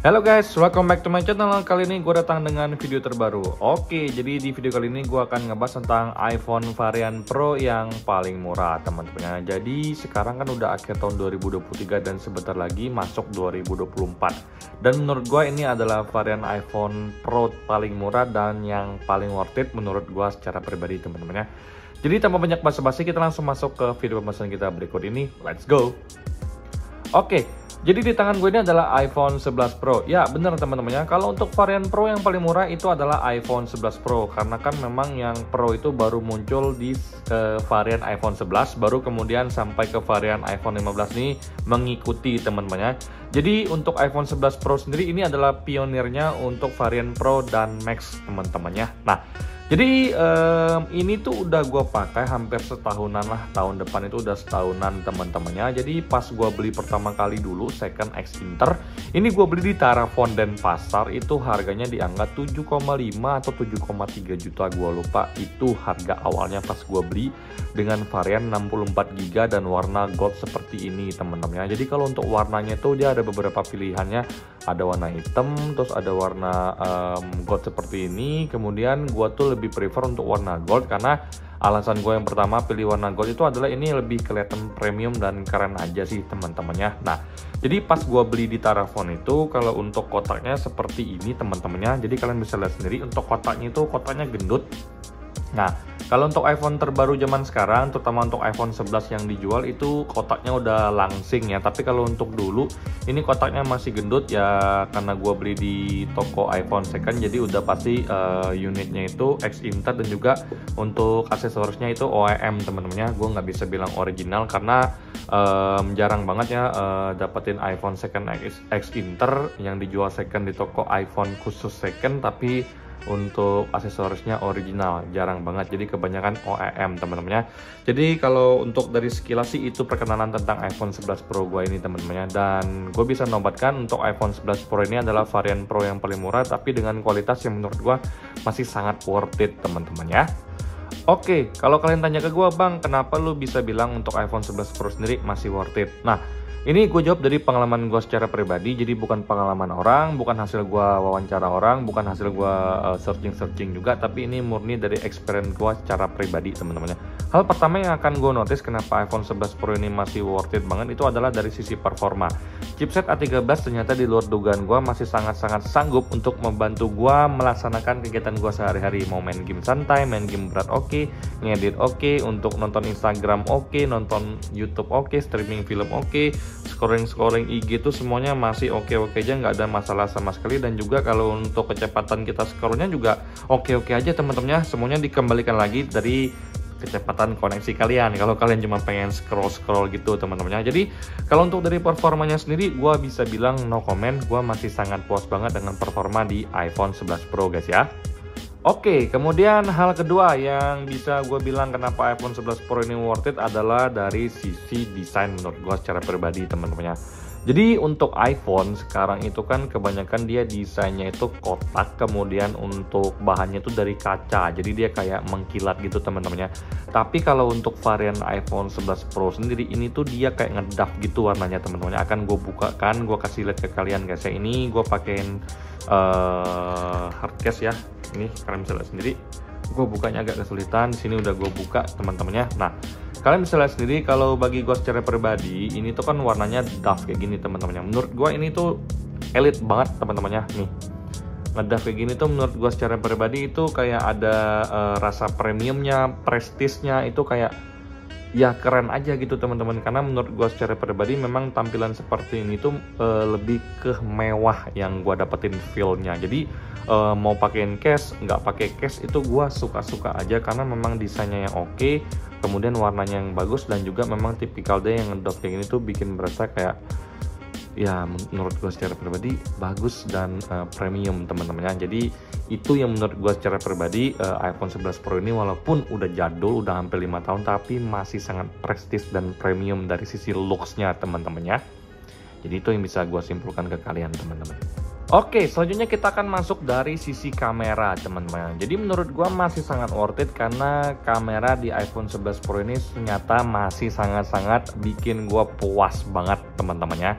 Halo guys, welcome back to my channel. Kali ini gue datang dengan video terbaru. Oke, jadi di video kali ini gue akan ngebahas tentang iPhone varian Pro yang paling murah teman-teman. Jadi sekarang kan udah akhir tahun 2023 dan sebentar lagi masuk 2024. Dan menurut gue ini adalah varian iPhone Pro paling murah dan yang paling worth it menurut gue secara pribadi teman-teman ya. Jadi tanpa banyak basa-basi kita langsung masuk ke video pembahasan kita berikut ini. Let's go! Oke, jadi di tangan gue ini adalah iPhone 11 Pro. Ya bener teman-teman ya, kalau untuk varian Pro yang paling murah itu adalah iPhone 11 Pro. Karena kan memang yang Pro itu baru muncul di varian iPhone 11, baru kemudian sampai ke varian iPhone 15 nih mengikuti teman-teman ya. Jadi untuk iPhone 11 Pro sendiri ini adalah pionirnya untuk varian Pro dan Max teman-teman ya. Nah, jadi ini tuh udah gue pakai hampir setahunan lah, tahun depan itu udah setahunan teman-temannya. Jadi pas gue beli pertama kali dulu second X Inter, ini gue beli di Tarafon Denpasar, itu harganya di angka 7,5 atau 7,3 juta, gue lupa itu harga awalnya pas gue beli dengan varian 64 GB dan warna gold seperti ini teman-teman. Jadi kalau untuk warnanya itu dia ada beberapa pilihannya, ada warna hitam, terus ada warna gold seperti ini. Kemudian gue tuh lebih prefer untuk warna gold karena alasan gue yang pertama pilih warna gold itu adalah ini lebih kelihatan premium dan keren aja sih teman-temannya. Nah, jadi pas gue beli di Tarafon itu kalau untuk kotaknya seperti ini teman-temannya. Jadi kalian bisa lihat sendiri untuk kotaknya itu kotaknya gendut. Nah, kalau untuk iPhone terbaru zaman sekarang, terutama untuk iPhone 11 yang dijual itu kotaknya udah langsing ya. Tapi kalau untuk dulu, ini kotaknya masih gendut ya karena gue beli di toko iPhone second. Jadi udah pasti unitnya itu X Inter dan juga untuk aksesorisnya itu OEM teman-temannya. Gue nggak bisa bilang original karena jarang banget ya dapetin iPhone second X Inter yang dijual second di toko iPhone khusus second, tapi untuk aksesorisnya original jarang banget, jadi kebanyakan OEM teman-temannya. Jadi kalau untuk dari sekilas sih itu perkenalan tentang iPhone 11 Pro gue ini teman-temannya, dan gue bisa nobatkan untuk iPhone 11 Pro ini adalah varian Pro yang paling murah tapi dengan kualitas yang menurut gue masih sangat worth it teman-teman ya. Oke, kalau kalian tanya ke gue, bang kenapa lu bisa bilang untuk iPhone 11 Pro sendiri masih worth it? Nah, ini gue jawab dari pengalaman gue secara pribadi, jadi bukan pengalaman orang, bukan hasil gue wawancara orang, bukan hasil gue searching juga, tapi ini murni dari experience gue secara pribadi teman-teman. Hal pertama yang akan gue notice kenapa iPhone 11 Pro ini masih worth it banget itu adalah dari sisi performa. Chipset A13 ternyata di luar dugaan gue masih sangat-sangat sanggup untuk membantu gue melaksanakan kegiatan gue sehari-hari. Mau main game santai, main game berat oke, ngedit oke, untuk nonton Instagram oke, nonton YouTube oke, streaming film oke, scoring IG itu semuanya masih oke aja, nggak ada masalah sama sekali. Dan juga kalau untuk kecepatan kita skornya juga oke aja teman-teman ya. Semuanya dikembalikan lagi dari kecepatan koneksi kalian kalau kalian cuma pengen scroll gitu teman-teman ya. Jadi kalau untuk dari performanya sendiri gue bisa bilang no comment, gue masih sangat puas banget dengan performa di iPhone 11 Pro guys ya. Oke, kemudian hal kedua yang bisa gue bilang kenapa iPhone 11 Pro ini worth it adalah dari sisi desain menurut gue secara pribadi teman-temannya. Jadi untuk iPhone sekarang itu kan kebanyakan dia desainnya itu kotak, kemudian untuk bahannya itu dari kaca, jadi dia kayak mengkilat gitu teman-temannya. Tapi kalau untuk varian iPhone 11 Pro sendiri ini tuh dia kayak ngedap gitu warnanya teman-temannya. Akan gue bukakan, gue kasih lihat ke kalian guys ya. Ini gue pakein hardcase ya. Ini kalian bisa lihat sendiri. Gue bukanya agak kesulitan. Di sini udah gue buka teman-temannya. Nah, kalian bisa lihat sendiri kalau bagi gue secara pribadi ini tuh kan warnanya duff kayak gini teman-temannya. Menurut gue ini tuh elite banget teman-temannya nih. Ngeduff kayak gini tuh menurut gue secara pribadi itu kayak ada rasa premiumnya, prestisnya itu kayak ya keren aja gitu teman-teman. Karena menurut gue secara pribadi memang tampilan seperti ini tuh lebih ke mewah yang gue dapetin feel-nya. Jadi mau pakein case, nggak pakai case itu gue suka-suka aja karena memang desainnya yang oke, kemudian warnanya yang bagus, dan juga memang tipikal dia yang ngedop kayak gini tuh bikin berasa kayak ya menurut gue secara pribadi bagus dan premium teman-teman ya. Jadi itu yang menurut gue secara pribadi iPhone 11 Pro ini walaupun udah jadul, udah hampir 5 tahun, tapi masih sangat prestis dan premium dari sisi looks-nya teman-teman ya. Jadi itu yang bisa gue simpulkan ke kalian teman-teman. Oke, selanjutnya kita akan masuk dari sisi kamera teman-teman. Jadi menurut gua masih sangat worth it karena kamera di iPhone 11 Pro ini ternyata masih sangat-sangat bikin gua puas banget teman-teman ya.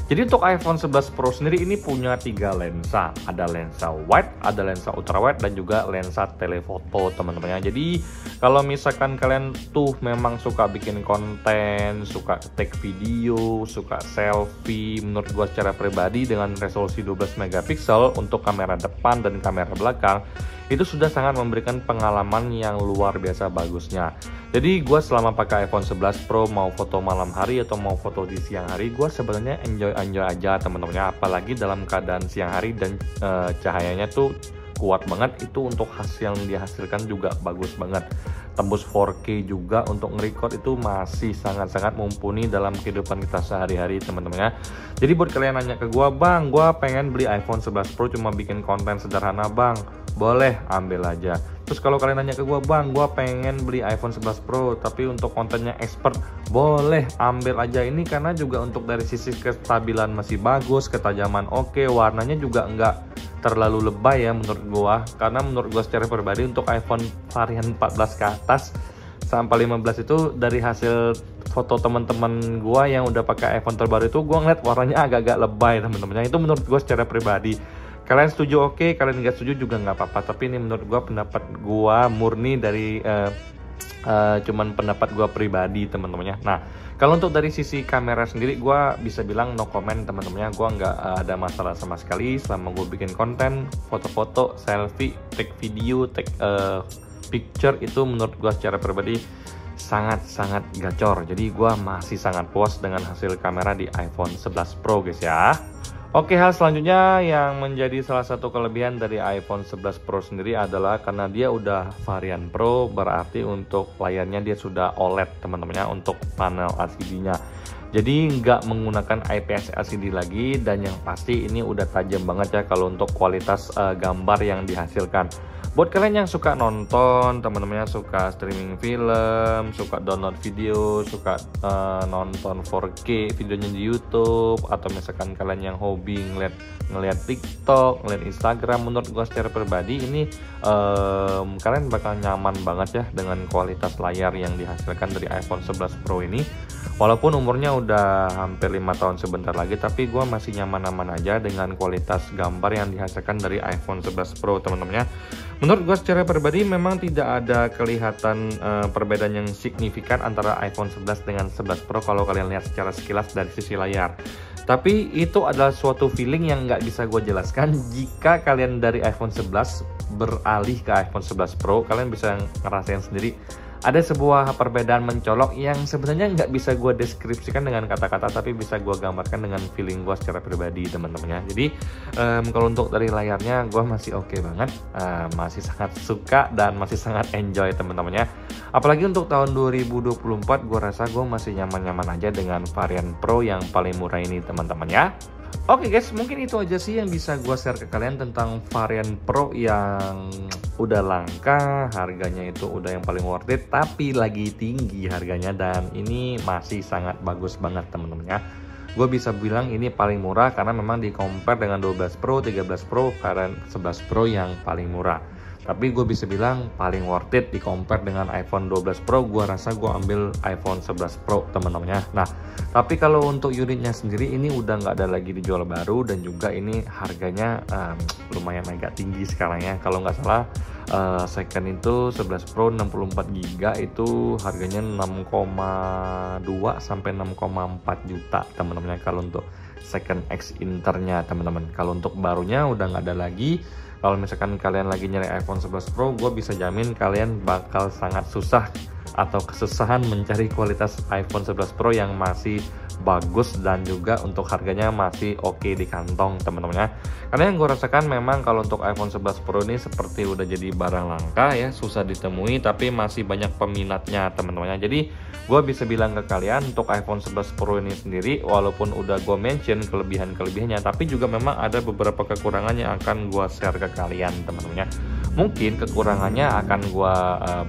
Jadi untuk iPhone 11 Pro sendiri ini punya 3 lensa. Ada lensa wide, ada lensa ultra wide, dan juga lensa telephoto teman-teman ya. Jadi kalau misalkan kalian tuh memang suka bikin konten, suka take video, suka selfie, menurut gua secara pribadi dengan resolusi 12 megapiksel untuk kamera depan dan kamera belakang, itu sudah sangat memberikan pengalaman yang luar biasa bagusnya. Jadi gue selama pakai iPhone 11 Pro, mau foto malam hari atau mau foto di siang hari, gue sebenarnya enjoy aja teman-teman. Apalagi dalam keadaan siang hari dan cahayanya tuh kuat banget, itu untuk hasil yang dihasilkan juga bagus banget. Tembus 4K juga untuk nge-record itu masih sangat-sangat mumpuni dalam kehidupan kita sehari-hari teman-teman ya. Jadi buat kalian nanya ke gue, bang, gue pengen beli iPhone 11 Pro cuma bikin konten sederhana bang, boleh, ambil aja. Terus kalau kalian nanya ke gue, bang, gue pengen beli iPhone 11 Pro tapi untuk kontennya expert, boleh, ambil aja. Ini karena juga untuk dari sisi kestabilan masih bagus, ketajaman oke, warnanya juga enggak terlalu lebay ya menurut gue. Karena menurut gue secara pribadi untuk iPhone varian 14 ke atas sampai 15 itu dari hasil foto teman-teman gue yang udah pakai iPhone terbaru itu, gue ngeliat warnanya agak-agak lebay teman-teman. Itu menurut gue secara pribadi. Kalian setuju oke, kalian nggak setuju juga nggak apa-apa. Tapi ini menurut gua pendapat gua murni dari cuman pendapat gua pribadi teman-temannya. Nah, kalau untuk dari sisi kamera sendiri gua bisa bilang no comment teman-temannya. Gua nggak ada masalah sama sekali selama gua bikin konten, foto-foto, selfie, take video, take picture, itu menurut gua secara pribadi sangat-sangat gacor. Jadi gua masih sangat puas dengan hasil kamera di iPhone 11 Pro guys ya. Oke, hal selanjutnya yang menjadi salah satu kelebihan dari iPhone 11 Pro sendiri adalah karena dia udah varian Pro, berarti untuk layarnya dia sudah OLED teman-temannya untuk panel LCD-nya. Jadi nggak menggunakan IPS LCD lagi, dan yang pasti ini udah tajam banget ya kalau untuk kualitas gambar yang dihasilkan. Buat kalian yang suka nonton, teman-temannya suka streaming film, suka download video, suka nonton 4K videonya di YouTube, atau misalkan kalian yang hobi ngeliat TikTok, ngeliat Instagram, menurut gue secara pribadi ini kalian bakal nyaman banget ya dengan kualitas layar yang dihasilkan dari iPhone 11 Pro ini. Walaupun umurnya udah hampir 5 tahun sebentar lagi, tapi gue masih nyaman-nyaman aja dengan kualitas gambar yang dihasilkan dari iPhone 11 Pro teman-teman ya. Menurut gue secara pribadi memang tidak ada kelihatan perbedaan yang signifikan antara iPhone 11 dengan 11 Pro kalau kalian lihat secara sekilas dari sisi layar. Tapi itu adalah suatu feeling yang nggak bisa gue jelaskan. Jika kalian dari iPhone 11 beralih ke iPhone 11 Pro, kalian bisa ngerasain sendiri. Ada sebuah perbedaan mencolok yang sebenarnya nggak bisa gue deskripsikan dengan kata-kata, tapi bisa gue gambarkan dengan feeling gue secara pribadi teman-temannya. Jadi kalau untuk dari layarnya gue masih oke banget, masih sangat suka dan masih sangat enjoy teman-temannya. Apalagi untuk tahun 2024 gue rasa gue masih nyaman-nyaman aja dengan varian Pro yang paling murah ini teman-temannya. Oke guys, mungkin itu aja sih yang bisa gue share ke kalian tentang varian Pro yang udah langka, harganya itu udah yang paling worth it, tapi lagi tinggi harganya, dan ini masih sangat bagus banget temen-temen ya. Gue bisa bilang ini paling murah karena memang di compare dengan 12 Pro, 13 Pro, varian 11 Pro yang paling murah. Tapi gue bisa bilang paling worth it di compare dengan iPhone 12 Pro, gue rasa gue ambil iPhone 11 Pro teman-temannya. Nah, tapi kalau untuk unitnya sendiri ini udah nggak ada lagi dijual baru, dan juga ini harganya lumayan agak tinggi sekarang ya. Kalau nggak salah second itu 11 Pro 64 GB itu harganya 6,2 sampai 6,4 juta teman-temannya kalau untuk second X internya teman-teman. Kalau untuk barunya udah nggak ada lagi. Kalau misalkan kalian lagi nyari iPhone 11 Pro, gue bisa jamin kalian bakal sangat susah atau kesusahan mencari kualitas iPhone 11 Pro yang masih bagus dan juga untuk harganya masih oke di kantong teman-teman ya. Karena yang gue rasakan memang kalau untuk iPhone 11 Pro ini seperti udah jadi barang langka ya, susah ditemui, tapi masih banyak peminatnya teman-teman ya. Jadi gue bisa bilang ke kalian untuk iPhone 11 Pro ini sendiri, walaupun udah gue mention kelebihan-kelebihannya, tapi juga memang ada beberapa kekurangan yang akan gue share ke kalian teman-teman ya. Mungkin kekurangannya akan gue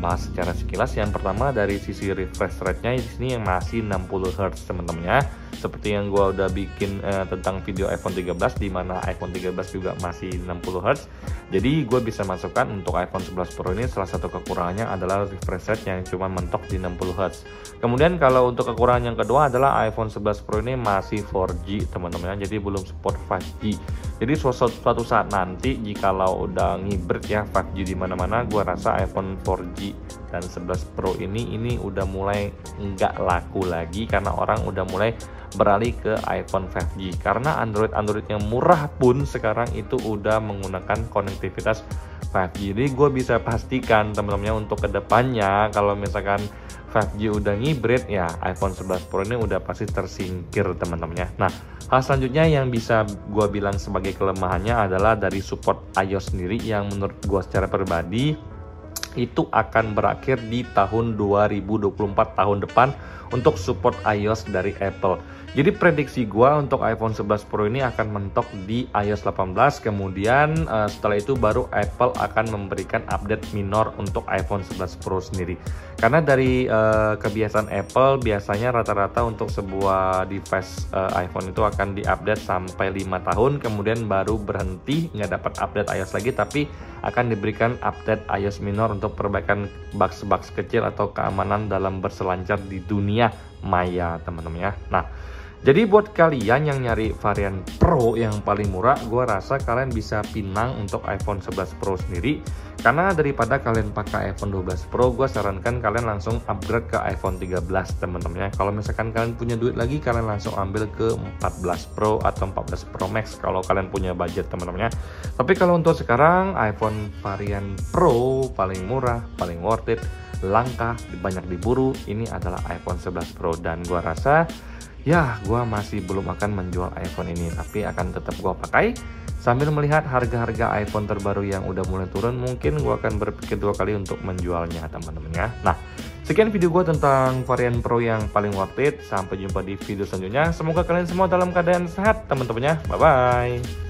bahas secara sekilas. Yang pertama dari sisi refresh rate-nya di sini yang masih 60 Hz teman-teman ya. seperti yang gue udah bikin tentang video iPhone 13, di mana iPhone 13 juga masih 60 Hz. Jadi gue bisa masukkan untuk iPhone 11 Pro ini salah satu kekurangannya adalah refresh rate yang cuma mentok di 60 Hz. Kemudian kalau untuk kekurangan yang kedua adalah iPhone 11 Pro ini masih 4G teman-teman, jadi belum support 5G. Jadi suatu saat nanti jikalau udah ngibrit ya 5G di mana-mana, gue rasa iPhone 4G dan 11 Pro ini udah mulai nggak laku lagi karena orang udah mulai beralih ke iPhone 5G, karena Android yang murah pun sekarang itu udah menggunakan konektivitas 5G. Jadi gue bisa pastikan teman-teman untuk kedepannya kalau misalkan 5G udah ngibrit ya iPhone 11 Pro ini udah pasti tersingkir teman-teman ya. Nah, hal selanjutnya yang bisa gue bilang sebagai kelemahannya adalah dari support iOS sendiri, yang menurut gue secara pribadi itu akan berakhir di tahun 2024, tahun depan, untuk support iOS dari Apple. Jadi prediksi gua untuk iPhone 11 Pro ini akan mentok di iOS 18, kemudian setelah itu baru Apple akan memberikan update minor untuk iPhone 11 Pro sendiri. Karena dari kebiasaan Apple biasanya rata-rata untuk sebuah device iPhone itu akan diupdate sampai 5 tahun, kemudian baru berhenti, nggak dapat update iOS lagi, tapi akan diberikan update iOS minor untuk perbaikan bugs kecil atau keamanan dalam berselancar di dunia maya teman-teman ya. Nah, jadi buat kalian yang nyari varian Pro yang paling murah, gue rasa kalian bisa pinang untuk iPhone 11 Pro sendiri. Karena daripada kalian pakai iPhone 12 Pro, gue sarankan kalian langsung upgrade ke iPhone 13 teman-teman ya. Kalau misalkan kalian punya duit lagi, kalian langsung ambil ke 14 Pro atau 14 Pro Max kalau kalian punya budget teman-teman ya. Tapi kalau untuk sekarang, iPhone varian Pro paling murah, paling worth it, langka, banyak diburu, ini adalah iPhone 11 Pro. Dan gue rasa ya gue masih belum akan menjual iPhone ini, tapi akan tetap gue pakai sambil melihat harga-harga iPhone terbaru yang udah mulai turun. Mungkin gue akan berpikir 2 kali untuk menjualnya teman-teman ya. Nah, sekian video gue tentang varian Pro yang paling worth it. Sampai jumpa di video selanjutnya. Semoga kalian semua dalam keadaan sehat teman-teman ya. Bye bye.